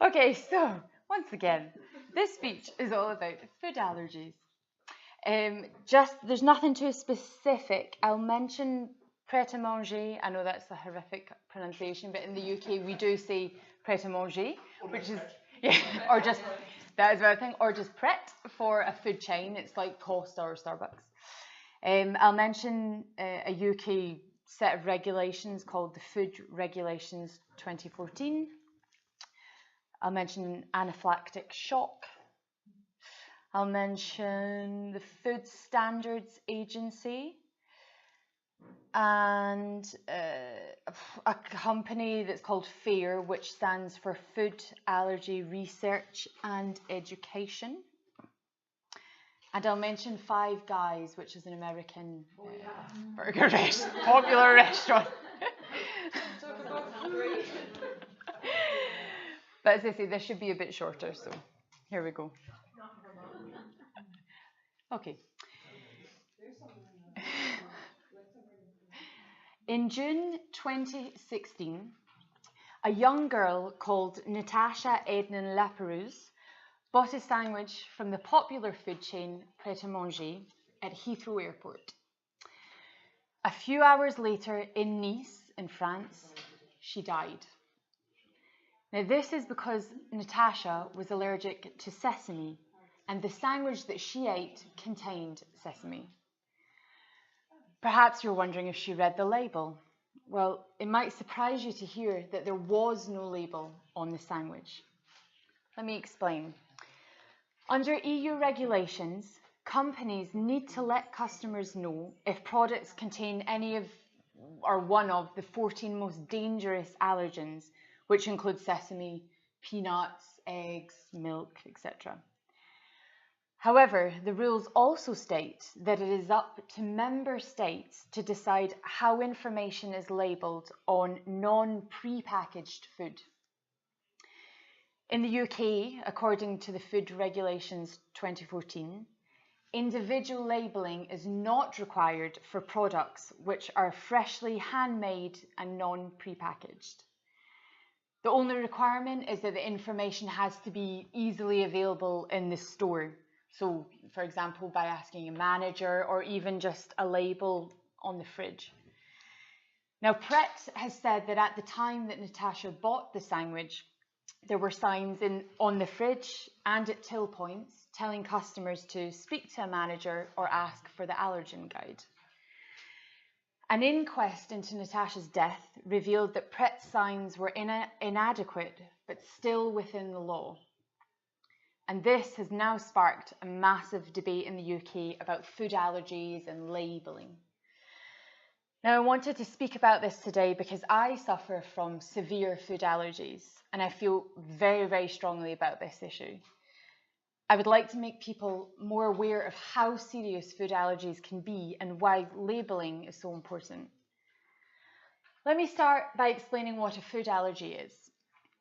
Okay, so once again, this speech is all about food allergies. There's nothing too specific. I'll mention pret-a-manger. I know that's a horrific pronunciation, but in the UK we do say pret-a-manger, which is or just that is another thing, or just pret for a food chain. It's like Costa or Starbucks. I'll mention a UK set of regulations called the Food Regulations 2014. I'll mention anaphylactic shock. I'll mention the Food Standards Agency and a company that's called FAIR, which stands for Food Allergy Research and Education. And I'll mention Five Guys, which is an American burger popular restaurant. But as I say, this should be a bit shorter, so here we go. Okay. In June 2016, a young girl called Natasha Ednan Laperouse bought a sandwich from the popular food chain Pret-a-Manger at Heathrow Airport. A few hours later, in Nice, in France, she died. Now, this is because Natasha was allergic to sesame, and the sandwich that she ate contained sesame. Perhaps you're wondering if she read the label. Well, it might surprise you to hear that there was no label on the sandwich. Let me explain. Under EU regulations, companies need to let customers know if products contain any of or one of the 14 most dangerous allergens, which include sesame, peanuts, eggs, milk, etc. However, the rules also state that it is up to member states to decide how information is labelled on non-prepackaged food. In the UK, according to the Food Regulations 2014, individual labelling is not required for products which are freshly handmade and non-prepackaged. The only requirement is that the information has to be easily available in the store. So, for example, by asking a manager or even just a label on the fridge. Now, Pret has said that at the time that Natasha bought the sandwich, there were signs on the fridge and at till points telling customers to speak to a manager or ask for the allergen guide. An inquest into Natasha's death revealed that Pret's signs were inadequate, but still within the law. And this has now sparked a massive debate in the UK about food allergies and labelling. Now, I wanted to speak about this today because I suffer from severe food allergies, and I feel very, very strongly about this issue. I would like to make people more aware of how serious food allergies can be and why labelling is so important. Let me start by explaining what a food allergy is.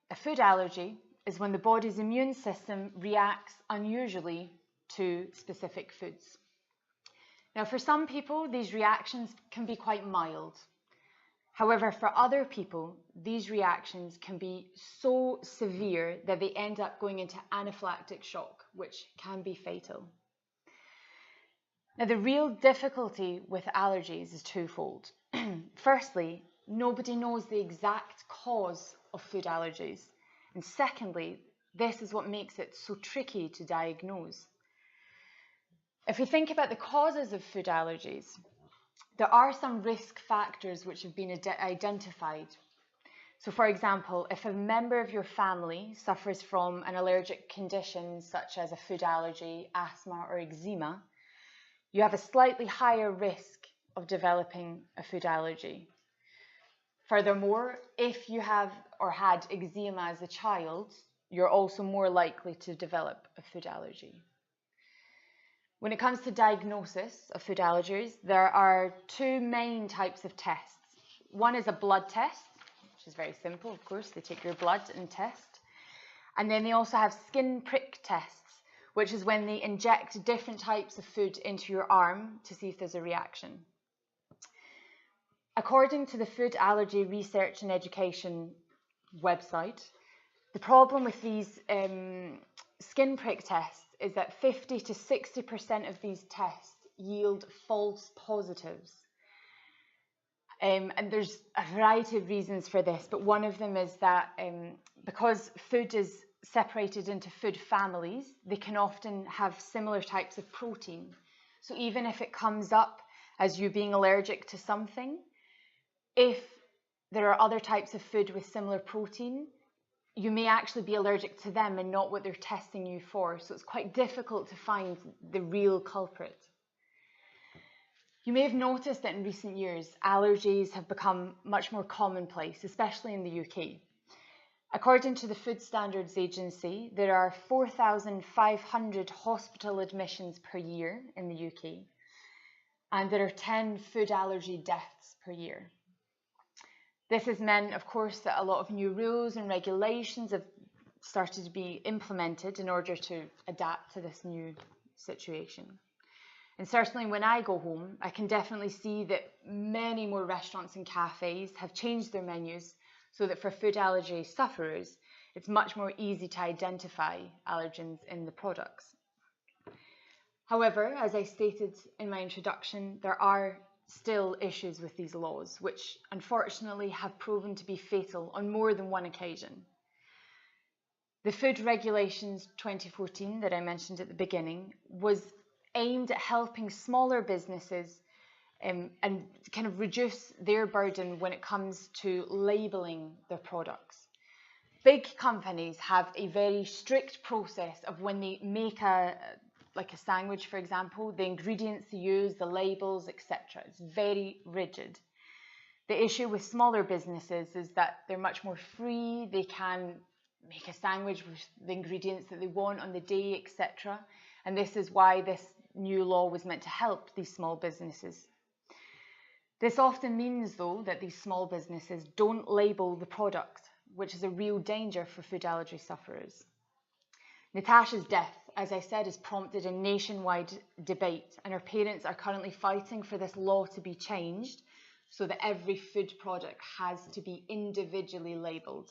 A food allergy is when the body's immune system reacts unusually to specific foods. Now, for some people, these reactions can be quite mild. However, for other people, these reactions can be so severe that they end up going into anaphylactic shock, which can be fatal. Now, the real difficulty with allergies is twofold. Firstly, nobody knows the exact cause of food allergies. And secondly, this is what makes it so tricky to diagnose. If we think about the causes of food allergies, there are some risk factors which have been identified. So, for example, if a member of your family suffers from an allergic condition such as a food allergy, asthma, or eczema, you have a slightly higher risk of developing a food allergy. Furthermore, if you have or had eczema as a child, you're also more likely to develop a food allergy. When it comes to diagnosis of food allergies, there are two main types of tests. One is a blood test, which is very simple, of course. They take your blood and test. And then they also have skin prick tests, which is when they inject different types of food into your arm to see if there's a reaction. According to the Food Allergy Research and Education website, The problem with these skin prick tests is that 50 to 60% of these tests yield false positives. And there's a variety of reasons for this, but one of them is that because food is separated into food families, they can often have similar types of protein. So even if it comes up as you being allergic to something, if there are other types of food with similar protein, you may actually be allergic to them and not what they're testing you for. So it's quite difficult to find the real culprit. You may have noticed that in recent years, allergies have become much more commonplace, especially in the UK. According to the Food Standards Agency, there are 4,500 hospital admissions per year in the UK, and there are 10 food allergy deaths per year. This has meant, of course, that a lot of new rules and regulations have started to be implemented in order to adapt to this new situation. And certainly when I go home, I can definitely see that many more restaurants and cafes have changed their menus so that for food allergy sufferers, it's much more easy to identify allergens in the products. However, as I stated in my introduction, there are still issues with these laws, which unfortunately have proven to be fatal on more than one occasion. The Food Regulations 2014 that I mentioned at the beginning was aimed at helping smaller businesses and kind of reduce their burden when it comes to labelling their products. Big companies have a very strict process of when they make like a sandwich, for example, the ingredients they use, the labels, etc. It's very rigid. The issue with smaller businesses is that they're much more free. They can make a sandwich with the ingredients that they want on the day, etc. And this is why this new law was meant to help these small businesses. This often means, though, that these small businesses don't label the product, which is a real danger for food allergy sufferers. Natasha's death, as I said, has prompted a nationwide debate, and her parents are currently fighting for this law to be changed so that every food product has to be individually labelled.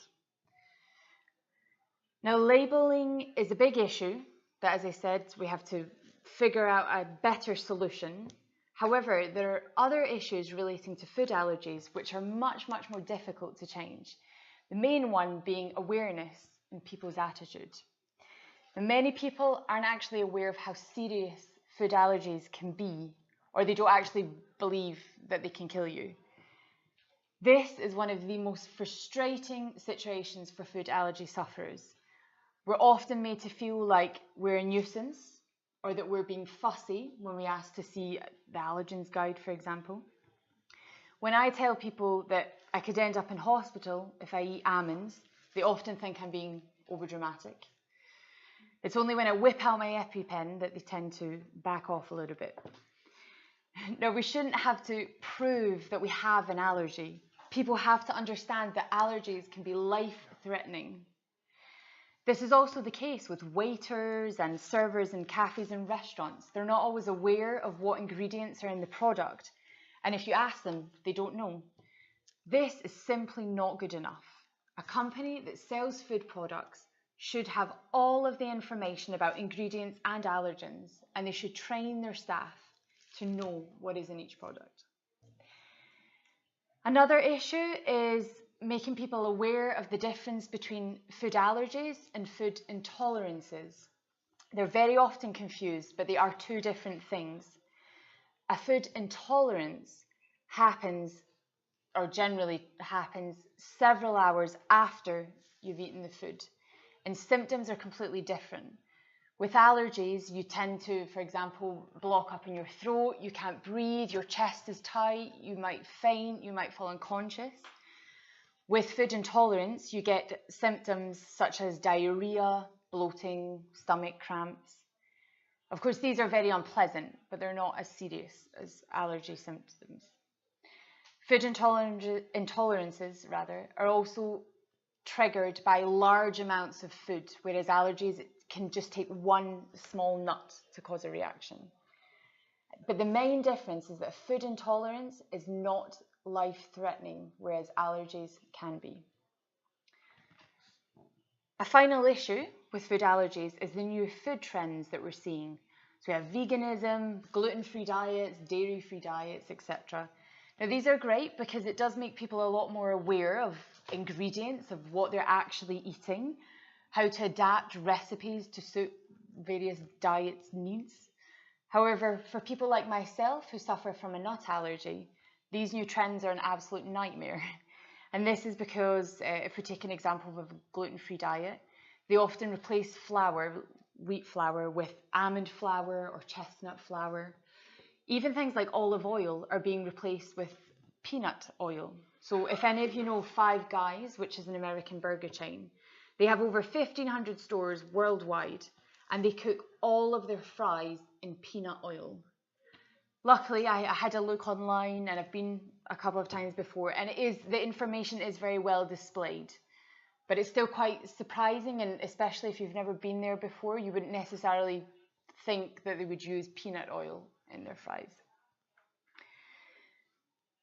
Now, labelling is a big issue that, as I said, we have to figure out a better solution. However, there are other issues relating to food allergies which are much more difficult to change. The main one being awareness in people's attitude. And many people aren't actually aware of how serious food allergies can be, or they don't actually believe that they can kill you. This is one of the most frustrating situations for food allergy sufferers. We're often made to feel like we're a nuisance, or that we're being fussy when we ask to see the allergens guide, for example. When I tell people that I could end up in hospital if I eat almonds, they often think I'm being overdramatic. It's only when I whip out my EpiPen that they tend to back off a little bit. Now, we shouldn't have to prove that we have an allergy. People have to understand that allergies can be life-threatening. This is also the case with waiters and servers in cafes and restaurants. They're not always aware of what ingredients are in the product, and if you ask them, they don't know. This is simply not good enough. A company that sells food products should have all of the information about ingredients and allergens, and they should train their staff to know what is in each product. Another issue is making people aware of the difference between food allergies and food intolerances. They're very often confused, but they are two different things. A food intolerance happens, or generally happens, several hours after you've eaten the food, and symptoms are completely different. With allergies, you tend to, for example, block up in your throat, you can't breathe, your chest is tight, you might faint, you might fall unconscious. With food intolerance, you get symptoms such as diarrhea, bloating, stomach cramps. Of course, these are very unpleasant, but they're not as serious as allergy symptoms. Food intolerances are also triggered by large amounts of food, whereas allergies, it can just take one small nut to cause a reaction. But the main difference is that food intolerance is not life-threatening, whereas allergies can be. A final issue with food allergies is the new food trends that we're seeing. So we have veganism, gluten-free diets, dairy-free diets, etc. Now these are great because it does make people a lot more aware of ingredients, of what they're actually eating, how to adapt recipes to suit various diets' needs. However, for people like myself who suffer from a nut allergy, these new trends are an absolute nightmare. And this is because if we take an example of a gluten-free diet, they often replace flour, wheat flour, with almond flour or chestnut flour. Even things like olive oil are being replaced with peanut oil. So if any of you know Five Guys, which is an American burger chain, they have over 1,500 stores worldwide, and they cook all of their fries in peanut oil. Luckily, I had a look online, and I've been a couple of times before, and the information is very well displayed. But it's still quite surprising, and especially if you've never been there before, you wouldn't necessarily think that they would use peanut oil in their fries.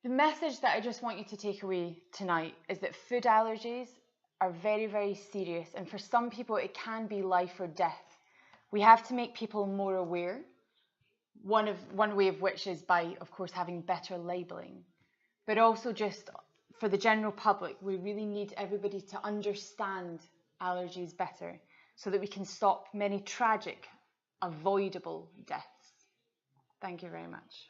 The message that I just want you to take away tonight is that food allergies are very, very serious, and for some people it can be life or death. We have to make people more aware. One way of which is by, of course, having better labeling, but also just for the general public, we really need everybody to understand allergies better so that we can stop many tragic, avoidable deaths. Thank you very much.